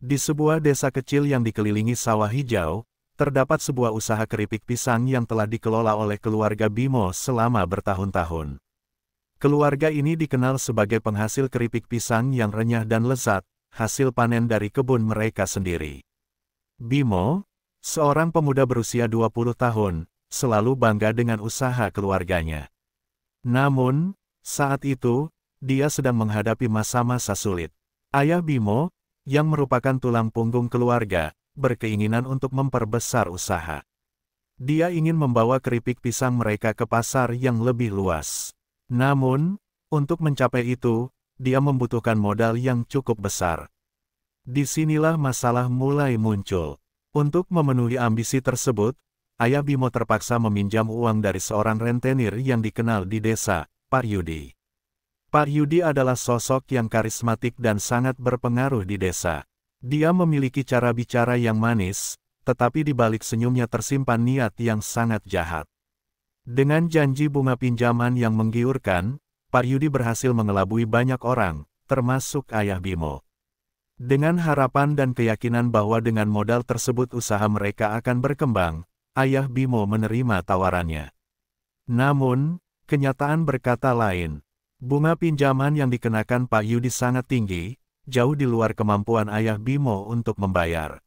Di sebuah desa kecil yang dikelilingi sawah hijau, terdapat sebuah usaha keripik pisang yang telah dikelola oleh keluarga Bimo selama bertahun-tahun. Keluarga ini dikenal sebagai penghasil keripik pisang yang renyah dan lezat, hasil panen dari kebun mereka sendiri. Bimo, seorang pemuda berusia 20 tahun, selalu bangga dengan usaha keluarganya. Namun, saat itu, dia sedang menghadapi masa-masa sulit. Ayah Bimo, yang merupakan tulang punggung keluarga, berkeinginan untuk memperbesar usaha. Dia ingin membawa keripik pisang mereka ke pasar yang lebih luas. Namun, untuk mencapai itu, dia membutuhkan modal yang cukup besar. Disinilah masalah mulai muncul. Untuk memenuhi ambisi tersebut, Ayah Bimo terpaksa meminjam uang dari seorang rentenir yang dikenal di desa, Pak Yudi. Pak Yudi adalah sosok yang karismatik dan sangat berpengaruh di desa. Dia memiliki cara bicara yang manis, tetapi di balik senyumnya tersimpan niat yang sangat jahat. Dengan janji bunga pinjaman yang menggiurkan, Pak Yudi berhasil mengelabui banyak orang, termasuk Ayah Bimo. Dengan harapan dan keyakinan bahwa dengan modal tersebut usaha mereka akan berkembang, Ayah Bimo menerima tawarannya. Namun, kenyataan berkata lain. Bunga pinjaman yang dikenakan Pak Yudi sangat tinggi, jauh di luar kemampuan Ayah Bimo untuk membayar.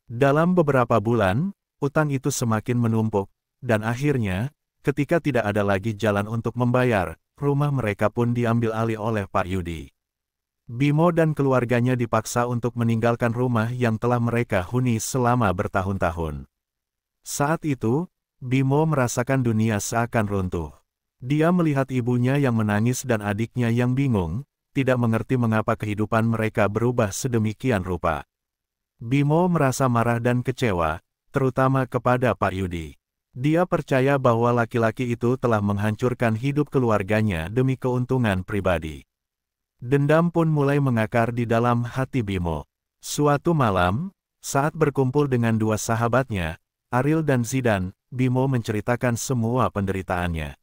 Dalam beberapa bulan, utang itu semakin menumpuk, dan akhirnya, ketika tidak ada lagi jalan untuk membayar, rumah mereka pun diambil alih oleh Pak Yudi. Bimo dan keluarganya dipaksa untuk meninggalkan rumah yang telah mereka huni selama bertahun-tahun. Saat itu, Bimo merasakan dunia seakan runtuh. Dia melihat ibunya yang menangis dan adiknya yang bingung, tidak mengerti mengapa kehidupan mereka berubah sedemikian rupa. Bimo merasa marah dan kecewa, terutama kepada Pak Yudi. Dia percaya bahwa laki-laki itu telah menghancurkan hidup keluarganya demi keuntungan pribadi. Dendam pun mulai mengakar di dalam hati Bimo. Suatu malam, saat berkumpul dengan dua sahabatnya, Ariel dan Zidan, Bimo menceritakan semua penderitaannya.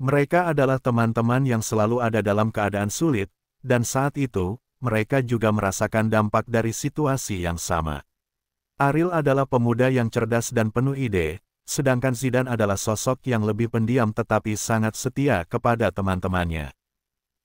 Mereka adalah teman-teman yang selalu ada dalam keadaan sulit, dan saat itu, mereka juga merasakan dampak dari situasi yang sama. Ariel adalah pemuda yang cerdas dan penuh ide, sedangkan Zidan adalah sosok yang lebih pendiam tetapi sangat setia kepada teman-temannya.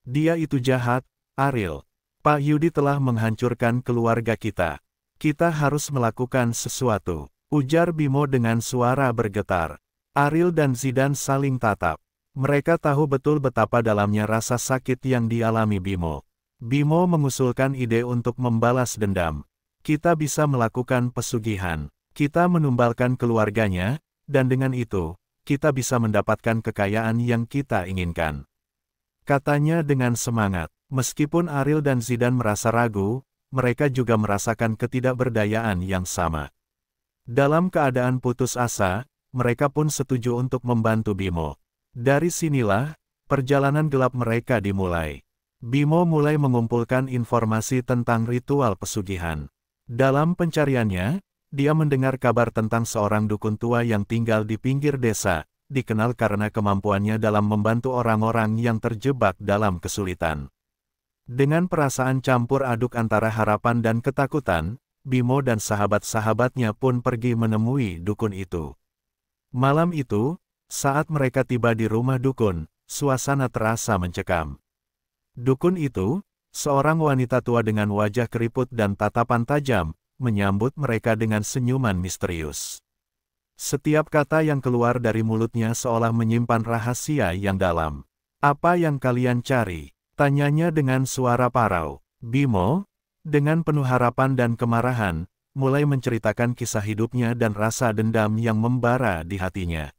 Dia itu jahat, Ariel. Pak Yudi telah menghancurkan keluarga kita. Kita harus melakukan sesuatu, ujar Bimo dengan suara bergetar. Ariel dan Zidan saling tatap. Mereka tahu betul betapa dalamnya rasa sakit yang dialami Bimo. Bimo mengusulkan ide untuk membalas dendam. Kita bisa melakukan pesugihan. Kita menumbalkan keluarganya, dan dengan itu, kita bisa mendapatkan kekayaan yang kita inginkan. Katanya dengan semangat. Meskipun Ariel dan Zidan merasa ragu, mereka juga merasakan ketidakberdayaan yang sama. Dalam keadaan putus asa, mereka pun setuju untuk membantu Bimo. Dari sinilah, perjalanan gelap mereka dimulai. Bimo mulai mengumpulkan informasi tentang ritual pesugihan. Dalam pencariannya, dia mendengar kabar tentang seorang dukun tua yang tinggal di pinggir desa, dikenal karena kemampuannya dalam membantu orang-orang yang terjebak dalam kesulitan. Dengan perasaan campur aduk antara harapan dan ketakutan, Bimo dan sahabat-sahabatnya pun pergi menemui dukun itu. Malam itu, saat mereka tiba di rumah dukun, suasana terasa mencekam. Dukun itu, seorang wanita tua dengan wajah keriput dan tatapan tajam, menyambut mereka dengan senyuman misterius. Setiap kata yang keluar dari mulutnya seolah menyimpan rahasia yang dalam. "Apa yang kalian cari?" tanyanya dengan suara parau. Bimo, dengan penuh harapan dan kemarahan, mulai menceritakan kisah hidupnya dan rasa dendam yang membara di hatinya.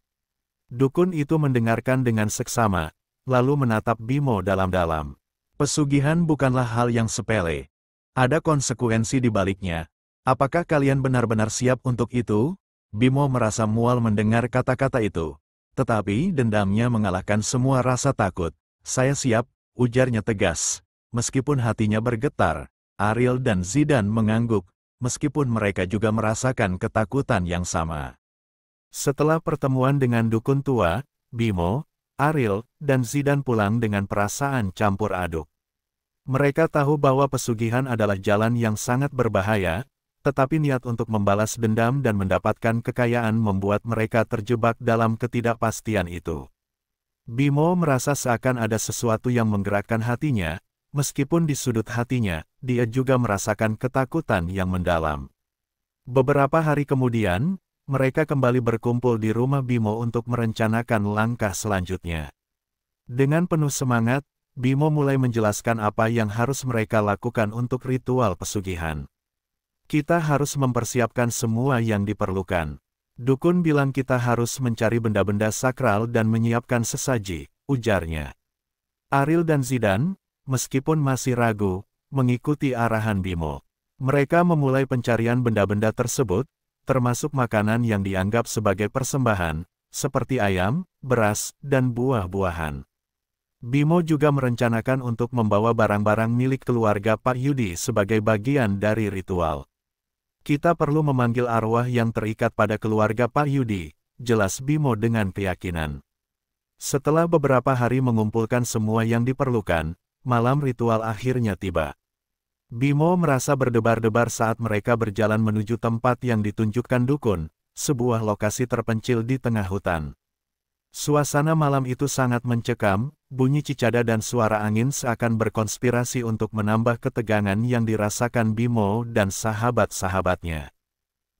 Dukun itu mendengarkan dengan seksama, lalu menatap Bimo dalam-dalam. "Pesugihan bukanlah hal yang sepele. Ada konsekuensi di baliknya. Apakah kalian benar-benar siap untuk itu?" Bimo merasa mual mendengar kata-kata itu. Tetapi dendamnya mengalahkan semua rasa takut. "Saya siap," ujarnya tegas. Meskipun hatinya bergetar, Ariel dan Zidan mengangguk, meskipun mereka juga merasakan ketakutan yang sama. Setelah pertemuan dengan dukun tua, Bimo, Ariel, dan Zidan pulang dengan perasaan campur aduk. Mereka tahu bahwa pesugihan adalah jalan yang sangat berbahaya, tetapi niat untuk membalas dendam dan mendapatkan kekayaan membuat mereka terjebak dalam ketidakpastian itu. Bimo merasa seakan ada sesuatu yang menggerakkan hatinya, meskipun di sudut hatinya, dia juga merasakan ketakutan yang mendalam. Beberapa hari kemudian, mereka kembali berkumpul di rumah Bimo untuk merencanakan langkah selanjutnya. Dengan penuh semangat, Bimo mulai menjelaskan apa yang harus mereka lakukan untuk ritual pesugihan. Kita harus mempersiapkan semua yang diperlukan. Dukun bilang kita harus mencari benda-benda sakral dan menyiapkan sesaji, ujarnya. Ariel dan Zidan, meskipun masih ragu, mengikuti arahan Bimo. Mereka memulai pencarian benda-benda tersebut, termasuk makanan yang dianggap sebagai persembahan, seperti ayam, beras, dan buah-buahan. Bimo juga merencanakan untuk membawa barang-barang milik keluarga Pak Yudi sebagai bagian dari ritual. Kita perlu memanggil arwah yang terikat pada keluarga Pak Yudi, jelas Bimo dengan keyakinan. Setelah beberapa hari mengumpulkan semua yang diperlukan, malam ritual akhirnya tiba. Bimo merasa berdebar-debar saat mereka berjalan menuju tempat yang ditunjukkan dukun, sebuah lokasi terpencil di tengah hutan. Suasana malam itu sangat mencekam, bunyi cicada dan suara angin seakan berkonspirasi untuk menambah ketegangan yang dirasakan Bimo dan sahabat-sahabatnya.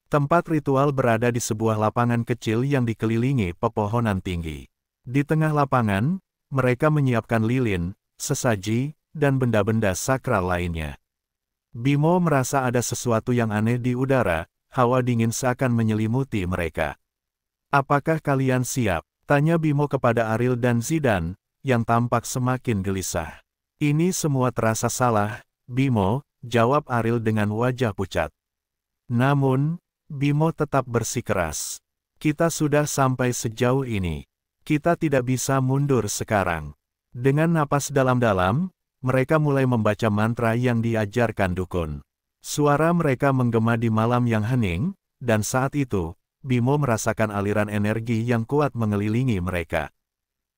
Tempat ritual berada di sebuah lapangan kecil yang dikelilingi pepohonan tinggi. Di tengah lapangan, mereka menyiapkan lilin, sesaji, dan benda-benda sakral lainnya. Bimo merasa ada sesuatu yang aneh di udara, hawa dingin seakan menyelimuti mereka. "Apakah kalian siap?" tanya Bimo kepada Ariel dan Zidan, yang tampak semakin gelisah. "Ini semua terasa salah, Bimo," jawab Ariel dengan wajah pucat. Namun, Bimo tetap bersikeras. "Kita sudah sampai sejauh ini. Kita tidak bisa mundur sekarang." Dengan napas dalam-dalam, mereka mulai membaca mantra yang diajarkan dukun. Suara mereka menggema di malam yang hening, dan saat itu, Bimo merasakan aliran energi yang kuat mengelilingi mereka.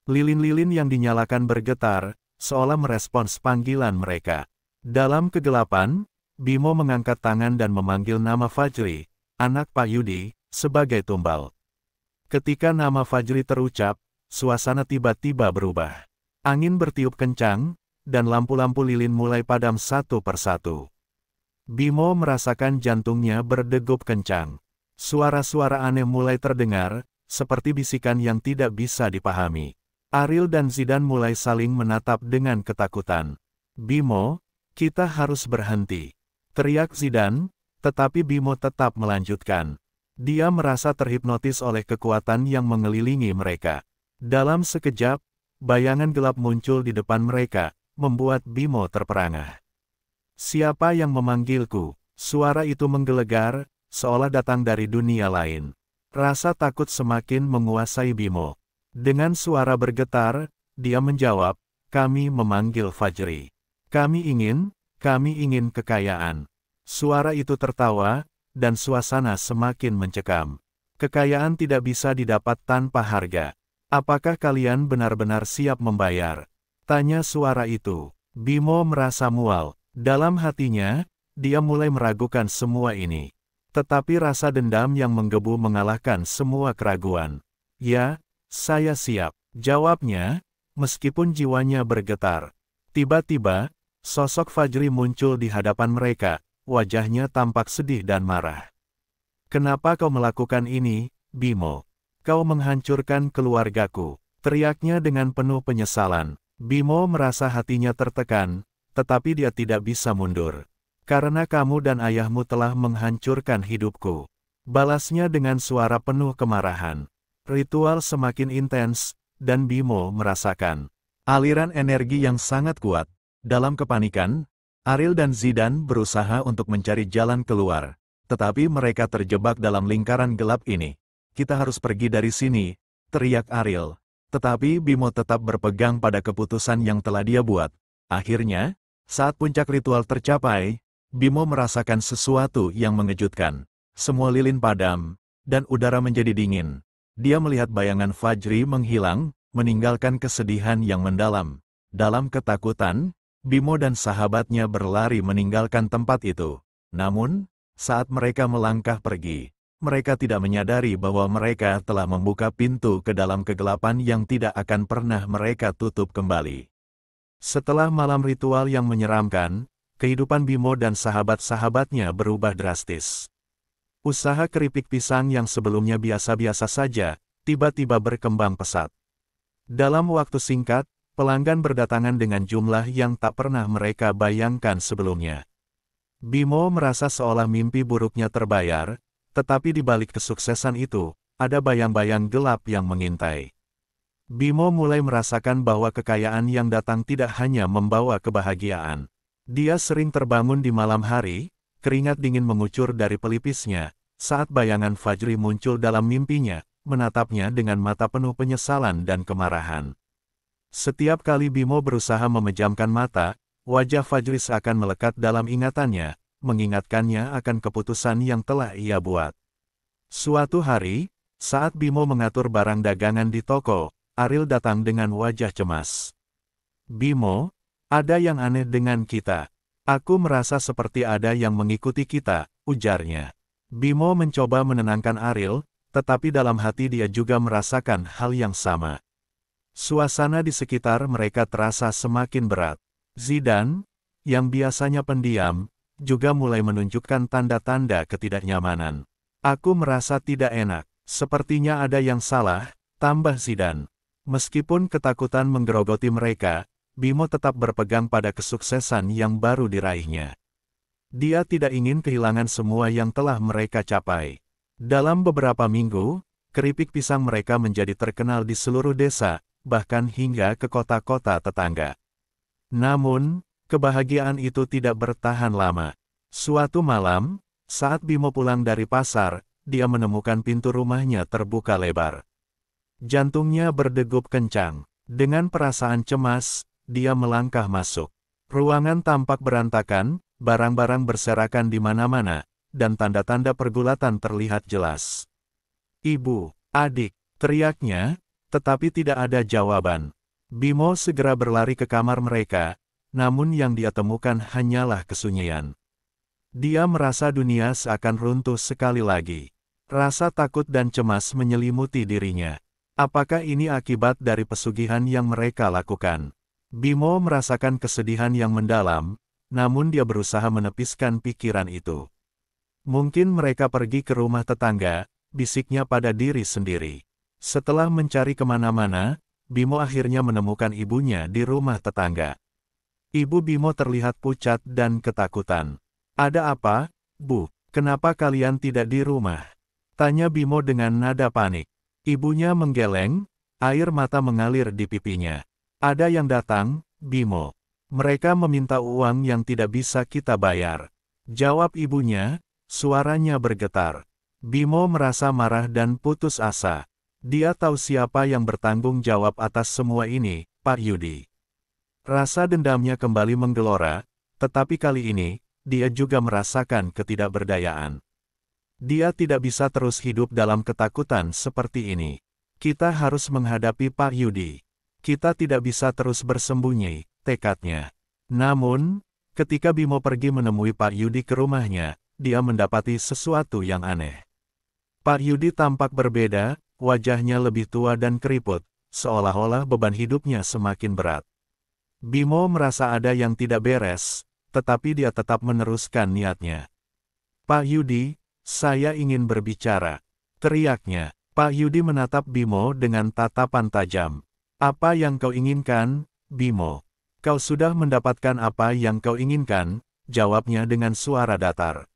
Lilin-lilin yang dinyalakan bergetar, seolah merespons panggilan mereka. Dalam kegelapan, Bimo mengangkat tangan dan memanggil nama Fajri, anak Pak Yudi, sebagai tumbal. Ketika nama Fajri terucap, suasana tiba-tiba berubah. Angin bertiup kencang, dan lampu-lampu lilin mulai padam satu persatu. Bimo merasakan jantungnya berdegup kencang. Suara-suara aneh mulai terdengar, seperti bisikan yang tidak bisa dipahami. Ariel dan Zidan mulai saling menatap dengan ketakutan. "Bimo, kita harus berhenti," teriak Zidan, tetapi Bimo tetap melanjutkan. Dia merasa terhipnotis oleh kekuatan yang mengelilingi mereka. Dalam sekejap, bayangan gelap muncul di depan mereka, membuat Bimo terperangah. "Siapa yang memanggilku?" Suara itu menggelegar, seolah datang dari dunia lain. Rasa takut semakin menguasai Bimo. Dengan suara bergetar, dia menjawab, "Kami memanggil Fajri. Kami ingin kekayaan." Suara itu tertawa, dan suasana semakin mencekam. "Kekayaan tidak bisa didapat tanpa harga. Apakah kalian benar-benar siap membayar?" tanya suara itu. Bimo merasa mual. Dalam hatinya, dia mulai meragukan semua ini. Tetapi rasa dendam yang menggebu mengalahkan semua keraguan. "Ya, saya siap," jawabnya, meskipun jiwanya bergetar. Tiba-tiba, sosok Fajri muncul di hadapan mereka, wajahnya tampak sedih dan marah. "Kenapa kau melakukan ini, Bimo? Kau menghancurkan keluargaku," teriaknya dengan penuh penyesalan. Bimo merasa hatinya tertekan, tetapi dia tidak bisa mundur. "Karena kamu dan ayahmu telah menghancurkan hidupku," balasnya dengan suara penuh kemarahan. Ritual semakin intens, dan Bimo merasakan aliran energi yang sangat kuat. Dalam kepanikan, Ariel dan Zidan berusaha untuk mencari jalan keluar, tetapi mereka terjebak dalam lingkaran gelap ini. "Kita harus pergi dari sini," teriak Ariel. Tetapi Bimo tetap berpegang pada keputusan yang telah dia buat. Akhirnya, saat puncak ritual tercapai, Bimo merasakan sesuatu yang mengejutkan. Semua lilin padam, dan udara menjadi dingin. Dia melihat bayangan Fajri menghilang, meninggalkan kesedihan yang mendalam. Dalam ketakutan, Bimo dan sahabatnya berlari meninggalkan tempat itu. Namun, saat mereka melangkah pergi, mereka tidak menyadari bahwa mereka telah membuka pintu ke dalam kegelapan yang tidak akan pernah mereka tutup kembali. Setelah malam ritual yang menyeramkan, kehidupan Bimo dan sahabat-sahabatnya berubah drastis. Usaha keripik pisang yang sebelumnya biasa-biasa saja, tiba-tiba berkembang pesat. Dalam waktu singkat, pelanggan berdatangan dengan jumlah yang tak pernah mereka bayangkan sebelumnya. Bimo merasa seolah mimpi buruknya terbayar, tetapi di balik kesuksesan itu, ada bayang-bayang gelap yang mengintai. Bimo mulai merasakan bahwa kekayaan yang datang tidak hanya membawa kebahagiaan. Dia sering terbangun di malam hari, keringat dingin mengucur dari pelipisnya, saat bayangan Fajri muncul dalam mimpinya, menatapnya dengan mata penuh penyesalan dan kemarahan. Setiap kali Bimo berusaha memejamkan mata, wajah Fajri seakan melekat dalam ingatannya, mengingatkannya akan keputusan yang telah ia buat. Suatu hari, saat Bimo mengatur barang dagangan di toko, Ariel datang dengan wajah cemas. "Bimo, ada yang aneh dengan kita. Aku merasa seperti ada yang mengikuti kita," ujarnya. Bimo mencoba menenangkan Ariel, tetapi dalam hati dia juga merasakan hal yang sama. Suasana di sekitar mereka terasa semakin berat. Zidan, yang biasanya pendiam, juga mulai menunjukkan tanda-tanda ketidaknyamanan. "Aku merasa tidak enak, sepertinya ada yang salah," tambah Zidan. Meskipun ketakutan menggerogoti mereka, Bimo tetap berpegang pada kesuksesan yang baru diraihnya. Dia tidak ingin kehilangan semua yang telah mereka capai. Dalam beberapa minggu, keripik pisang mereka menjadi terkenal di seluruh desa, bahkan hingga ke kota-kota tetangga. Namun, kebahagiaan itu tidak bertahan lama. Suatu malam, saat Bimo pulang dari pasar, dia menemukan pintu rumahnya terbuka lebar. Jantungnya berdegup kencang. Dengan perasaan cemas, dia melangkah masuk. Ruangan tampak berantakan, barang-barang berserakan di mana-mana, dan tanda-tanda pergulatan terlihat jelas. "Ibu, adik," teriaknya, tetapi tidak ada jawaban. Bimo segera berlari ke kamar mereka, namun yang dia temukan hanyalah kesunyian. Dia merasa dunia seakan runtuh sekali lagi. Rasa takut dan cemas menyelimuti dirinya. Apakah ini akibat dari pesugihan yang mereka lakukan? Bimo merasakan kesedihan yang mendalam, namun dia berusaha menepiskan pikiran itu. "Mungkin mereka pergi ke rumah tetangga," bisiknya pada diri sendiri. Setelah mencari kemana-mana, Bimo akhirnya menemukan ibunya di rumah tetangga. Ibu Bimo terlihat pucat dan ketakutan. "Ada apa, Bu? Kenapa kalian tidak di rumah?" tanya Bimo dengan nada panik. Ibunya menggeleng, air mata mengalir di pipinya. "Ada yang datang, Bimo. Mereka meminta uang yang tidak bisa kita bayar," jawab ibunya, suaranya bergetar. Bimo merasa marah dan putus asa. Dia tahu siapa yang bertanggung jawab atas semua ini, Pak Yudi. Rasa dendamnya kembali menggelora, tetapi kali ini, dia juga merasakan ketidakberdayaan. Dia tidak bisa terus hidup dalam ketakutan seperti ini. Kita harus menghadapi Pak Yudi. Kita tidak bisa terus bersembunyi, tekadnya. Namun, ketika Bimo pergi menemui Pak Yudi ke rumahnya, dia mendapati sesuatu yang aneh. Pak Yudi tampak berbeda, wajahnya lebih tua dan keriput, seolah-olah beban hidupnya semakin berat. Bimo merasa ada yang tidak beres, tetapi dia tetap meneruskan niatnya. "Pak Yudi, saya ingin berbicara," teriaknya. Pak Yudi menatap Bimo dengan tatapan tajam. "Apa yang kau inginkan, Bimo?" "Kau sudah mendapatkan apa yang kau inginkan," jawabnya dengan suara datar.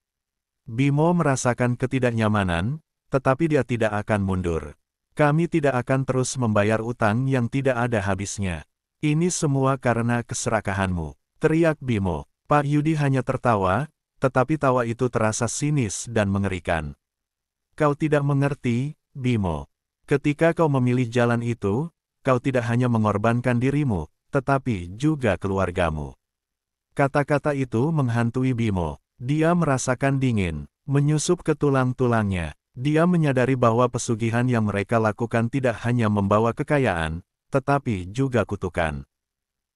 Bimo merasakan ketidaknyamanan, tetapi dia tidak akan mundur. "Kami tidak akan terus membayar utang yang tidak ada habisnya. Ini semua karena keserakahanmu," teriak Bimo. Pak Yudi hanya tertawa, tetapi tawa itu terasa sinis dan mengerikan. "Kau tidak mengerti, Bimo. Ketika kau memilih jalan itu, kau tidak hanya mengorbankan dirimu, tetapi juga keluargamu." Kata-kata itu menghantui Bimo. Dia merasakan dingin, menyusup ke tulang-tulangnya. Dia menyadari bahwa pesugihan yang mereka lakukan tidak hanya membawa kekayaan, tetapi juga kutukan.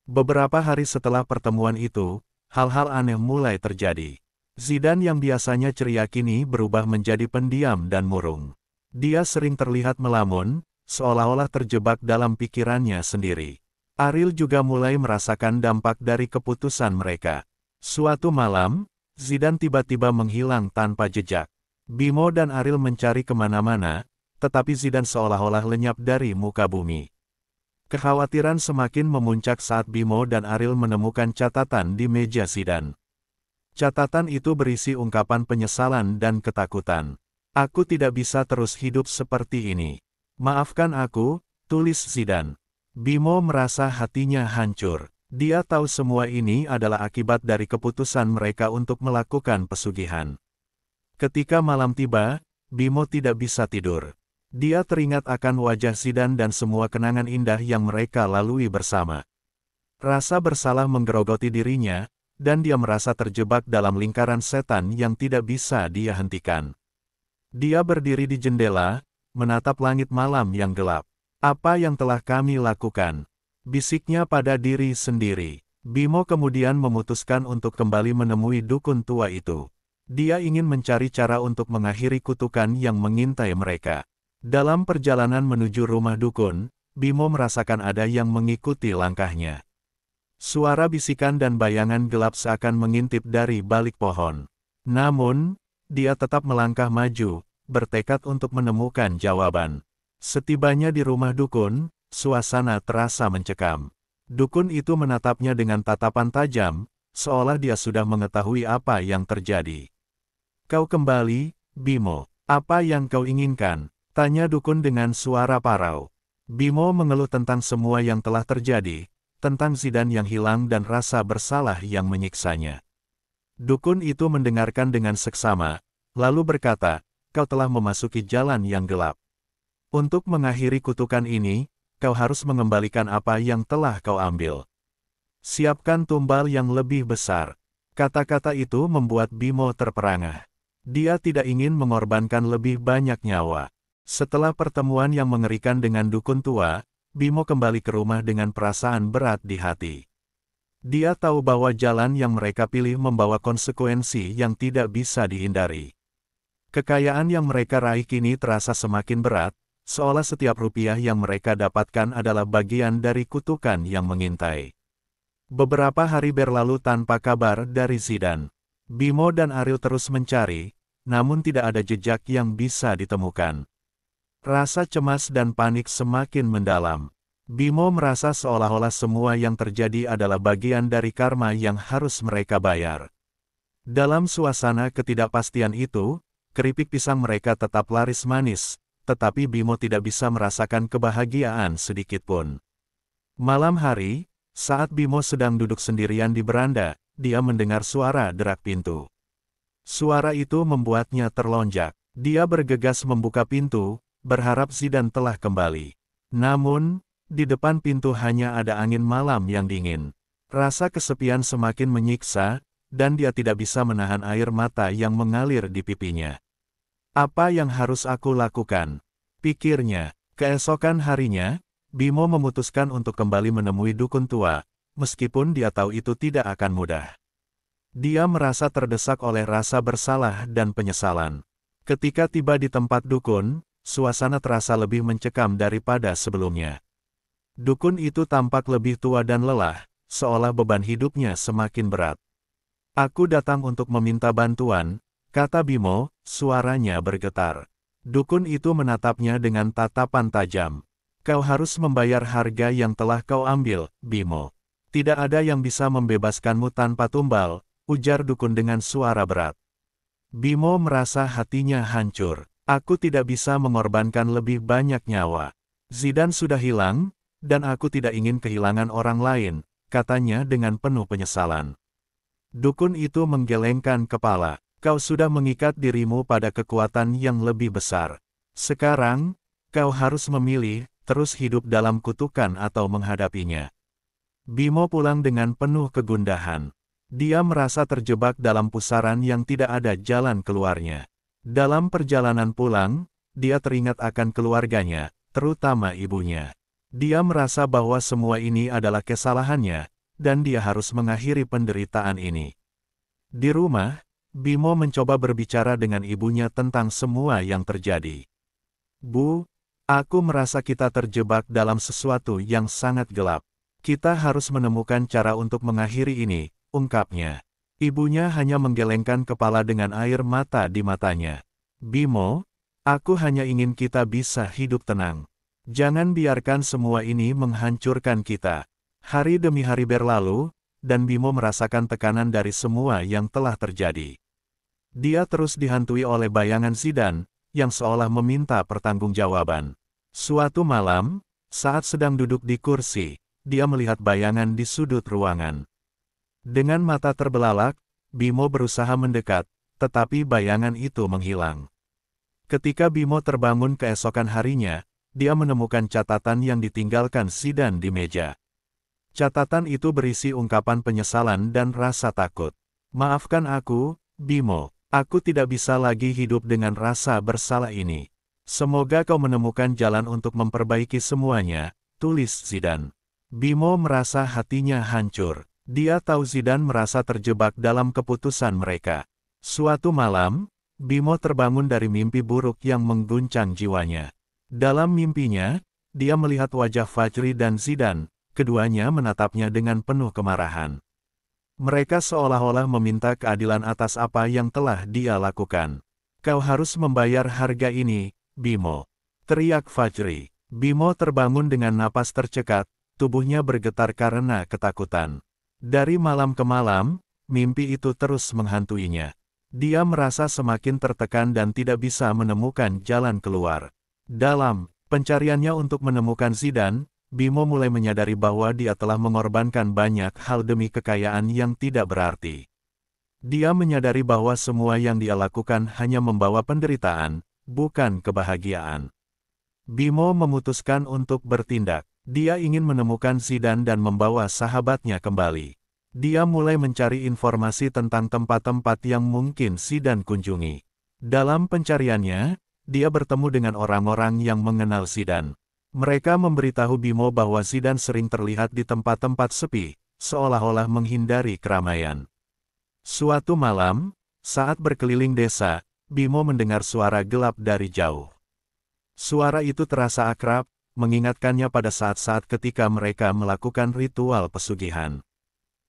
Beberapa hari setelah pertemuan itu, hal-hal aneh mulai terjadi. Zidane yang biasanya ceria kini berubah menjadi pendiam dan murung. Dia sering terlihat melamun, seolah-olah terjebak dalam pikirannya sendiri. Ariel juga mulai merasakan dampak dari keputusan mereka. Suatu malam, Zidane tiba-tiba menghilang tanpa jejak. Bimo dan Ariel mencari kemana-mana, tetapi Zidane seolah-olah lenyap dari muka bumi. Kekhawatiran semakin memuncak saat Bimo dan Ariel menemukan catatan di meja Zidane. Catatan itu berisi ungkapan penyesalan dan ketakutan. "Aku tidak bisa terus hidup seperti ini. Maafkan aku," tulis Zidane. Bimo merasa hatinya hancur. Dia tahu semua ini adalah akibat dari keputusan mereka untuk melakukan pesugihan. Ketika malam tiba, Bimo tidak bisa tidur. Dia teringat akan wajah Zidane dan semua kenangan indah yang mereka lalui bersama. Rasa bersalah menggerogoti dirinya, dan dia merasa terjebak dalam lingkaran setan yang tidak bisa dia hentikan. Dia berdiri di jendela, menatap langit malam yang gelap. "Apa yang telah kami lakukan?" bisiknya pada diri sendiri. Bimo kemudian memutuskan untuk kembali menemui dukun tua itu. Dia ingin mencari cara untuk mengakhiri kutukan yang mengintai mereka. Dalam perjalanan menuju rumah dukun, Bimo merasakan ada yang mengikuti langkahnya. Suara bisikan dan bayangan gelap seakan mengintip dari balik pohon. Namun, dia tetap melangkah maju, bertekad untuk menemukan jawaban. Setibanya di rumah dukun, suasana terasa mencekam. Dukun itu menatapnya dengan tatapan tajam, seolah dia sudah mengetahui apa yang terjadi. "Kau kembali, Bimo. Apa yang kau inginkan?" tanya dukun dengan suara parau. Bimo mengeluh tentang semua yang telah terjadi, tentang Zidane yang hilang dan rasa bersalah yang menyiksanya. Dukun itu mendengarkan dengan seksama, lalu berkata, "Kau telah memasuki jalan yang gelap. Untuk mengakhiri kutukan ini, kau harus mengembalikan apa yang telah kau ambil. Siapkan tumbal yang lebih besar." Kata-kata itu membuat Bimo terperangah. Dia tidak ingin mengorbankan lebih banyak nyawa. Setelah pertemuan yang mengerikan dengan dukun tua, Bimo kembali ke rumah dengan perasaan berat di hati. Dia tahu bahwa jalan yang mereka pilih membawa konsekuensi yang tidak bisa dihindari. Kekayaan yang mereka raih kini terasa semakin berat, seolah setiap rupiah yang mereka dapatkan adalah bagian dari kutukan yang mengintai. Beberapa hari berlalu tanpa kabar dari Zidane. Bimo dan Ariel terus mencari, namun tidak ada jejak yang bisa ditemukan. Rasa cemas dan panik semakin mendalam. Bimo merasa seolah-olah semua yang terjadi adalah bagian dari karma yang harus mereka bayar. Dalam suasana ketidakpastian itu, keripik pisang mereka tetap laris manis, tetapi Bimo tidak bisa merasakan kebahagiaan sedikitpun. Malam hari, saat Bimo sedang duduk sendirian di beranda, dia mendengar suara derak pintu. Suara itu membuatnya terlonjak. Dia bergegas membuka pintu, berharap Zidane telah kembali. Namun, di depan pintu hanya ada angin malam yang dingin. Rasa kesepian semakin menyiksa, dan dia tidak bisa menahan air mata yang mengalir di pipinya. "Apa yang harus aku lakukan?" pikirnya. Keesokan harinya, Bimo memutuskan untuk kembali menemui dukun tua, meskipun dia tahu itu tidak akan mudah. Dia merasa terdesak oleh rasa bersalah dan penyesalan. Ketika tiba di tempat dukun, suasana terasa lebih mencekam daripada sebelumnya. Dukun itu tampak lebih tua dan lelah, seolah beban hidupnya semakin berat. "Aku datang untuk meminta bantuan," kata Bimo, suaranya bergetar. Dukun itu menatapnya dengan tatapan tajam. "Kau harus membayar harga yang telah kau ambil, Bimo. Tidak ada yang bisa membebaskanmu tanpa tumbal," ujar dukun dengan suara berat. Bimo merasa hatinya hancur. "Aku tidak bisa mengorbankan lebih banyak nyawa. Zidane sudah hilang, dan aku tidak ingin kehilangan orang lain," katanya dengan penuh penyesalan. Dukun itu menggelengkan kepala. "Kau sudah mengikat dirimu pada kekuatan yang lebih besar. Sekarang, kau harus memilih, terus hidup dalam kutukan atau menghadapinya." Bimo pulang dengan penuh kegundahan. Dia merasa terjebak dalam pusaran yang tidak ada jalan keluarnya. Dalam perjalanan pulang, dia teringat akan keluarganya, terutama ibunya. Dia merasa bahwa semua ini adalah kesalahannya, dan dia harus mengakhiri penderitaan ini. Di rumah, Bimo mencoba berbicara dengan ibunya tentang semua yang terjadi. Bu, aku merasa kita terjebak dalam sesuatu yang sangat gelap. Kita harus menemukan cara untuk mengakhiri ini, ungkapnya. Ibunya hanya menggelengkan kepala dengan air mata di matanya. Bimo, aku hanya ingin kita bisa hidup tenang. Jangan biarkan semua ini menghancurkan kita. Hari demi hari berlalu, dan Bimo merasakan tekanan dari semua yang telah terjadi. Dia terus dihantui oleh bayangan Zidan, yang seolah meminta pertanggungjawaban. Suatu malam, saat sedang duduk di kursi, dia melihat bayangan di sudut ruangan. Dengan mata terbelalak, Bimo berusaha mendekat, tetapi bayangan itu menghilang. Ketika Bimo terbangun keesokan harinya, dia menemukan catatan yang ditinggalkan Zidan di meja. Catatan itu berisi ungkapan penyesalan dan rasa takut. Maafkan aku, Bimo. Aku tidak bisa lagi hidup dengan rasa bersalah ini. Semoga kau menemukan jalan untuk memperbaiki semuanya, tulis Zidan. Bimo merasa hatinya hancur. Dia tahu Zidan merasa terjebak dalam keputusan mereka. Suatu malam, Bimo terbangun dari mimpi buruk yang mengguncang jiwanya. Dalam mimpinya, dia melihat wajah Fajri dan Zidan, keduanya menatapnya dengan penuh kemarahan. Mereka seolah-olah meminta keadilan atas apa yang telah dia lakukan. Kau harus membayar harga ini, Bimo. Teriak Fajri. Bimo terbangun dengan napas tercekat, tubuhnya bergetar karena ketakutan. Dari malam ke malam, mimpi itu terus menghantuinya. Dia merasa semakin tertekan dan tidak bisa menemukan jalan keluar. Dalam pencariannya untuk menemukan Zidan, Bimo mulai menyadari bahwa dia telah mengorbankan banyak hal demi kekayaan yang tidak berarti. Dia menyadari bahwa semua yang dia lakukan hanya membawa penderitaan, bukan kebahagiaan. Bimo memutuskan untuk bertindak. Dia ingin menemukan Zidan dan membawa sahabatnya kembali. Dia mulai mencari informasi tentang tempat-tempat yang mungkin Zidan kunjungi. Dalam pencariannya, dia bertemu dengan orang-orang yang mengenal Zidan. Mereka memberitahu Bimo bahwa Zidan sering terlihat di tempat-tempat sepi, seolah-olah menghindari keramaian. Suatu malam, saat berkeliling desa, Bimo mendengar suara gelap dari jauh. Suara itu terasa akrab, mengingatkannya pada saat-saat ketika mereka melakukan ritual pesugihan.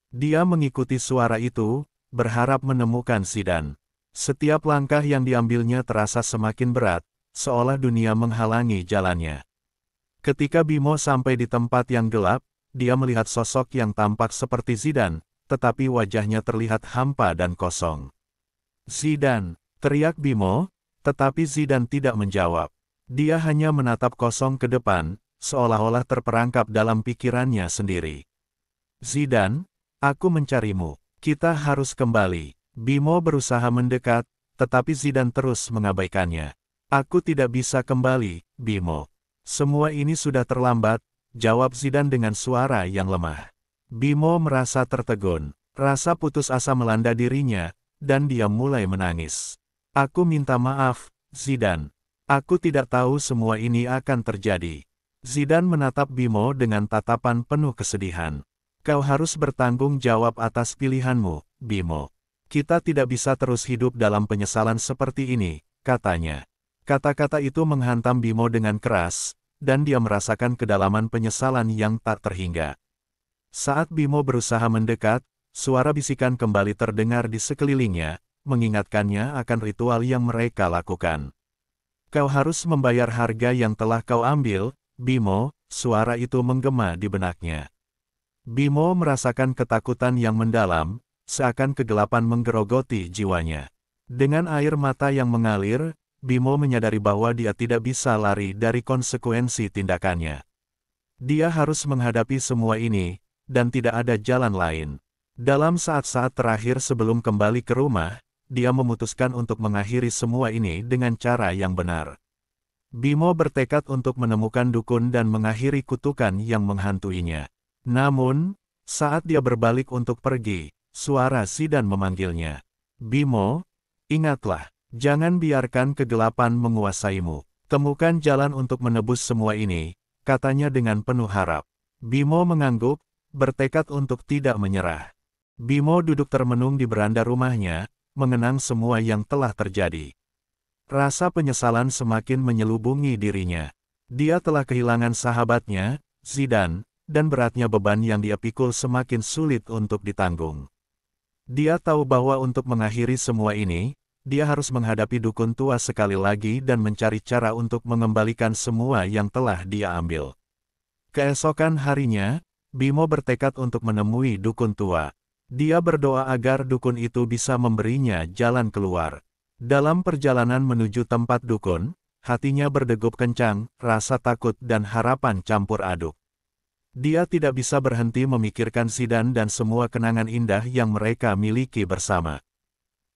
Dia mengikuti suara itu, berharap menemukan Zidan. Setiap langkah yang diambilnya terasa semakin berat, seolah dunia menghalangi jalannya. Ketika Bimo sampai di tempat yang gelap, dia melihat sosok yang tampak seperti Zidan, tetapi wajahnya terlihat hampa dan kosong. Zidan, teriak Bimo, tetapi Zidan tidak menjawab. Dia hanya menatap kosong ke depan, seolah-olah terperangkap dalam pikirannya sendiri. Zidan, aku mencarimu. Kita harus kembali. Bimo berusaha mendekat, tetapi Zidan terus mengabaikannya. Aku tidak bisa kembali, Bimo. Semua ini sudah terlambat, jawab Zidan dengan suara yang lemah. Bimo merasa tertegun. Rasa putus asa melanda dirinya, dan dia mulai menangis. Aku minta maaf, Zidan. Aku tidak tahu semua ini akan terjadi. Zidan menatap Bimo dengan tatapan penuh kesedihan. Kau harus bertanggung jawab atas pilihanmu, Bimo. Kita tidak bisa terus hidup dalam penyesalan seperti ini, katanya. Kata-kata itu menghantam Bimo dengan keras, dan dia merasakan kedalaman penyesalan yang tak terhingga. Saat Bimo berusaha mendekat, suara bisikan kembali terdengar di sekelilingnya, mengingatkannya akan ritual yang mereka lakukan. Kau harus membayar harga yang telah kau ambil, Bimo, suara itu menggema di benaknya. Bimo merasakan ketakutan yang mendalam, seakan kegelapan menggerogoti jiwanya. Dengan air mata yang mengalir, Bimo menyadari bahwa dia tidak bisa lari dari konsekuensi tindakannya. Dia harus menghadapi semua ini, dan tidak ada jalan lain. Dalam saat-saat terakhir sebelum kembali ke rumah, dia memutuskan untuk mengakhiri semua ini dengan cara yang benar. Bimo bertekad untuk menemukan dukun dan mengakhiri kutukan yang menghantuinya. Namun, saat dia berbalik untuk pergi, suara Zidan memanggilnya. Bimo, ingatlah, jangan biarkan kegelapan menguasaimu. Temukan jalan untuk menebus semua ini, katanya dengan penuh harap. Bimo mengangguk, bertekad untuk tidak menyerah. Bimo duduk termenung di beranda rumahnya, mengenang semua yang telah terjadi. Rasa penyesalan semakin menyelubungi dirinya. Dia telah kehilangan sahabatnya, Zidan, dan beratnya beban yang dia pikul semakin sulit untuk ditanggung. Dia tahu bahwa untuk mengakhiri semua ini, dia harus menghadapi dukun tua sekali lagi dan mencari cara untuk mengembalikan semua yang telah dia ambil. Keesokan harinya, Bimo bertekad untuk menemui dukun tua. Dia berdoa agar dukun itu bisa memberinya jalan keluar. Dalam perjalanan menuju tempat dukun, hatinya berdegup kencang, rasa takut dan harapan campur aduk. Dia tidak bisa berhenti memikirkan Zidan dan semua kenangan indah yang mereka miliki bersama.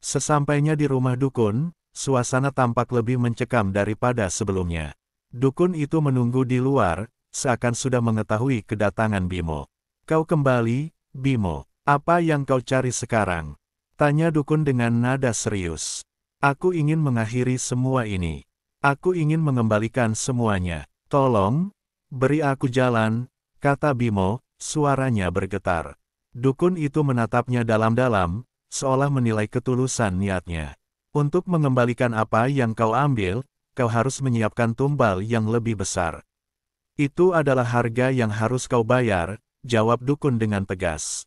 Sesampainya di rumah dukun, suasana tampak lebih mencekam daripada sebelumnya. Dukun itu menunggu di luar, seakan sudah mengetahui kedatangan Bimo. "Kau kembali, Bimo. Apa yang kau cari sekarang?" tanya dukun dengan nada serius. "Aku ingin mengakhiri semua ini. Aku ingin mengembalikan semuanya. Tolong, beri aku jalan," kata Bimo, suaranya bergetar. Dukun itu menatapnya dalam-dalam, seolah menilai ketulusan niatnya. "Untuk mengembalikan apa yang kau ambil, kau harus menyiapkan tumbal yang lebih besar. Itu adalah harga yang harus kau bayar," jawab dukun dengan tegas.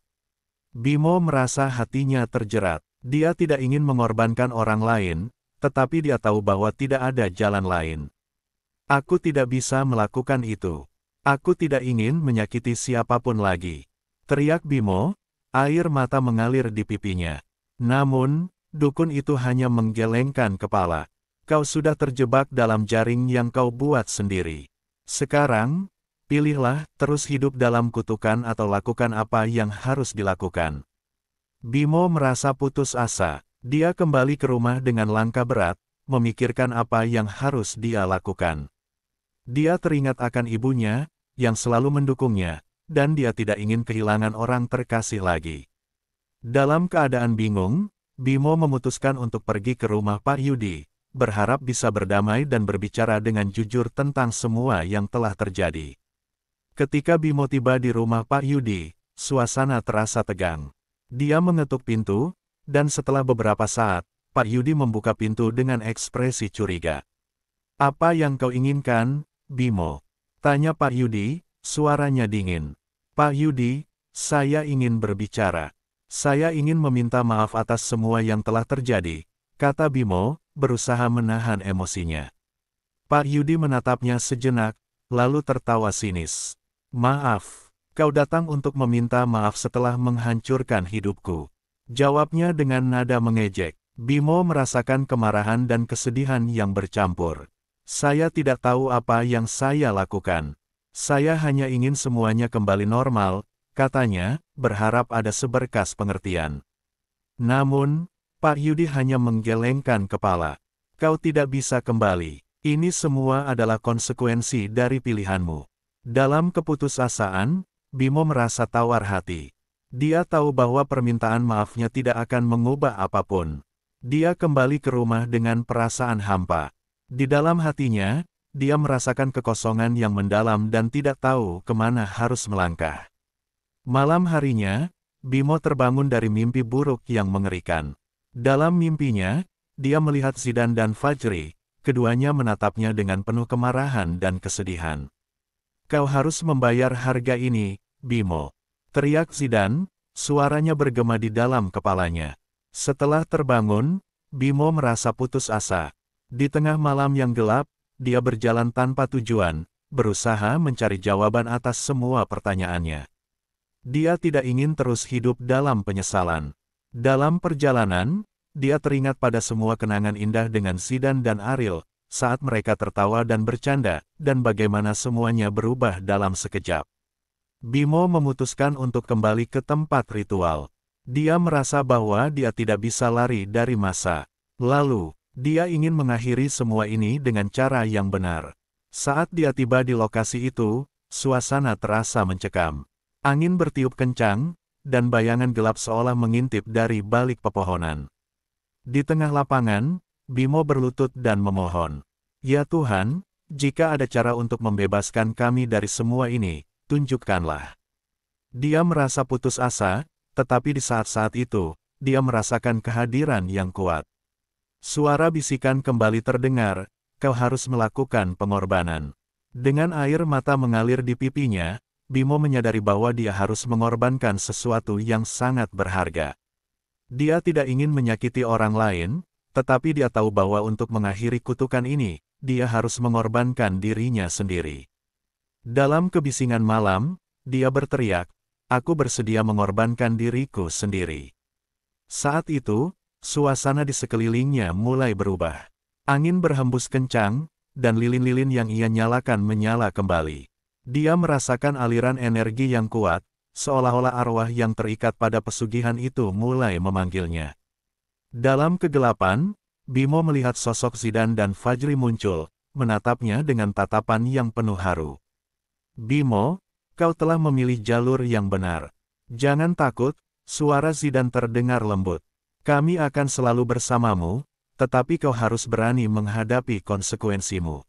Bimo merasa hatinya terjerat. Dia tidak ingin mengorbankan orang lain, tetapi dia tahu bahwa tidak ada jalan lain. "Aku tidak bisa melakukan itu. Aku tidak ingin menyakiti siapapun lagi," teriak Bimo, air mata mengalir di pipinya. Namun, dukun itu hanya menggelengkan kepala. "Kau sudah terjebak dalam jaring yang kau buat sendiri. Sekarang, pilihlah, terus hidup dalam kutukan atau lakukan apa yang harus dilakukan." Bimo merasa putus asa. Dia kembali ke rumah dengan langkah berat, memikirkan apa yang harus dia lakukan. Dia teringat akan ibunya, yang selalu mendukungnya, dan dia tidak ingin kehilangan orang terkasih lagi. Dalam keadaan bingung, Bimo memutuskan untuk pergi ke rumah Pak Yudi, berharap bisa berdamai dan berbicara dengan jujur tentang semua yang telah terjadi. Ketika Bimo tiba di rumah Pak Yudi, suasana terasa tegang. Dia mengetuk pintu, dan setelah beberapa saat, Pak Yudi membuka pintu dengan ekspresi curiga. "Apa yang kau inginkan, Bimo?" tanya Pak Yudi, suaranya dingin. "Pak Yudi, saya ingin berbicara. Saya ingin meminta maaf atas semua yang telah terjadi," kata Bimo, berusaha menahan emosinya. Pak Yudi menatapnya sejenak, lalu tertawa sinis. "Maaf, kau datang untuk meminta maaf setelah menghancurkan hidupku," jawabnya dengan nada mengejek. Bimo merasakan kemarahan dan kesedihan yang bercampur. "Saya tidak tahu apa yang saya lakukan. Saya hanya ingin semuanya kembali normal," katanya, berharap ada seberkas pengertian. Namun, Pak Yudi hanya menggelengkan kepala. "Kau tidak bisa kembali. Ini semua adalah konsekuensi dari pilihanmu." Dalam keputusasaan, Bimo merasa tawar hati. Dia tahu bahwa permintaan maafnya tidak akan mengubah apapun. Dia kembali ke rumah dengan perasaan hampa. Di dalam hatinya, dia merasakan kekosongan yang mendalam dan tidak tahu kemana harus melangkah. Malam harinya, Bimo terbangun dari mimpi buruk yang mengerikan. Dalam mimpinya, dia melihat Zidan dan Fajri, keduanya menatapnya dengan penuh kemarahan dan kesedihan. "Kau harus membayar harga ini, Bimo," teriak Zidan, suaranya bergema di dalam kepalanya. Setelah terbangun, Bimo merasa putus asa. Di tengah malam yang gelap, dia berjalan tanpa tujuan, berusaha mencari jawaban atas semua pertanyaannya. Dia tidak ingin terus hidup dalam penyesalan. Dalam perjalanan, dia teringat pada semua kenangan indah dengan Zidan dan Ariel, saat mereka tertawa dan bercanda, dan bagaimana semuanya berubah dalam sekejap. Bimo memutuskan untuk kembali ke tempat ritual. Dia merasa bahwa dia tidak bisa lari dari masa lalu. Dia ingin mengakhiri semua ini dengan cara yang benar. Saat dia tiba di lokasi itu, suasana terasa mencekam. Angin bertiup kencang, dan bayangan gelap seolah mengintip dari balik pepohonan. Di tengah lapangan, Bimo berlutut dan memohon, "Ya Tuhan, jika ada cara untuk membebaskan kami dari semua ini, tunjukkanlah." Dia merasa putus asa, tetapi di saat-saat itu, dia merasakan kehadiran yang kuat. Suara bisikan kembali terdengar, kau harus melakukan pengorbanan. Dengan air mata mengalir di pipinya, Bimo menyadari bahwa dia harus mengorbankan sesuatu yang sangat berharga. Dia tidak ingin menyakiti orang lain, tetapi dia tahu bahwa untuk mengakhiri kutukan ini, dia harus mengorbankan dirinya sendiri. Dalam kebisingan malam, dia berteriak, "Aku bersedia mengorbankan diriku sendiri." Saat itu, suasana di sekelilingnya mulai berubah. Angin berhembus kencang, dan lilin-lilin yang ia nyalakan menyala kembali. Dia merasakan aliran energi yang kuat, seolah-olah arwah yang terikat pada pesugihan itu mulai memanggilnya. Dalam kegelapan, Bimo melihat sosok Zidan dan Fajri muncul, menatapnya dengan tatapan yang penuh haru. "Bimo, kau telah memilih jalur yang benar. Jangan takut," suara Zidan terdengar lembut. "Kami akan selalu bersamamu, tetapi kau harus berani menghadapi konsekuensimu."